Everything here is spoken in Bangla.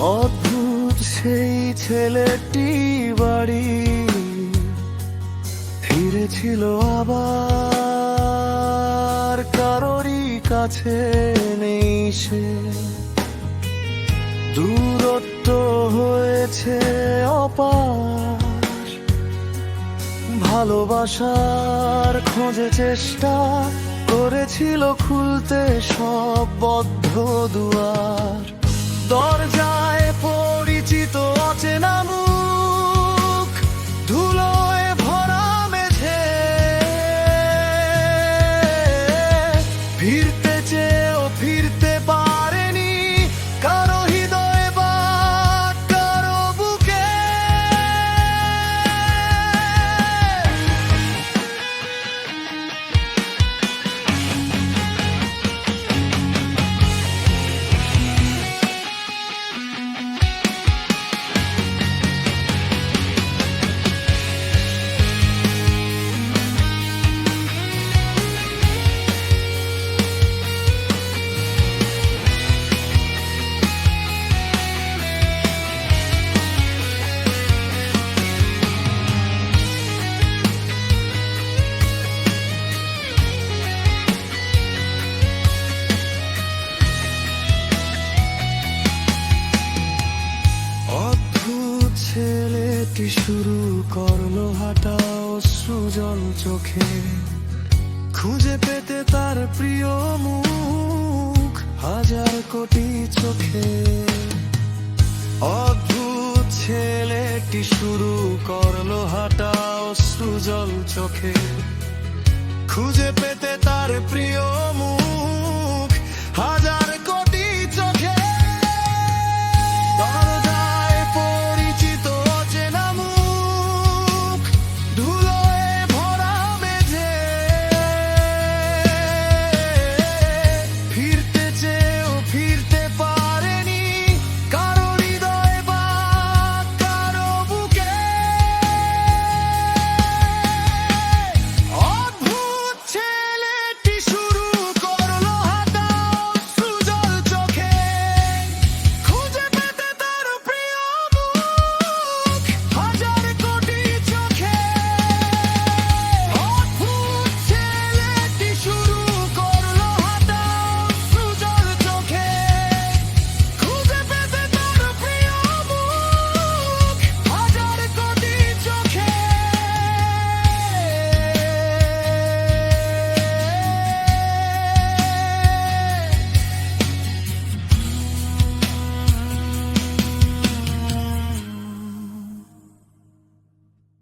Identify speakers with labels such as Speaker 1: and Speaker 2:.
Speaker 1: অদ্ভুত সেই ছেলেটি বাড়ি ফিরেছিল আবার, কারোরই কাছে নেই সে। দূরত্ব হয়েছে অপার, ভালোবাসার খোঁজে চেষ্টা করেছিল খুলতে সব বদ্ধ দুয়ার। দরজায় পরিচিত অচেনা মুখ, ধুলোয় ভরা মেঝে, ফিরতে চেয়েও ফিরতে পারেনি কারো হৃদয়ে বা কারো বুকে। ছেলেটি শুরু করলো হাঁটা অশ্রুজল চোখে, খুঁজে পেতে তার প্রিয় মুখ হাজার কোটি চোখে। অদ্ভুত ছেলেটি শুরু করলো হাঁটা অশ্রুজল চোখে, খুঁজে পেতে তার প্রিয় মুখ হাজার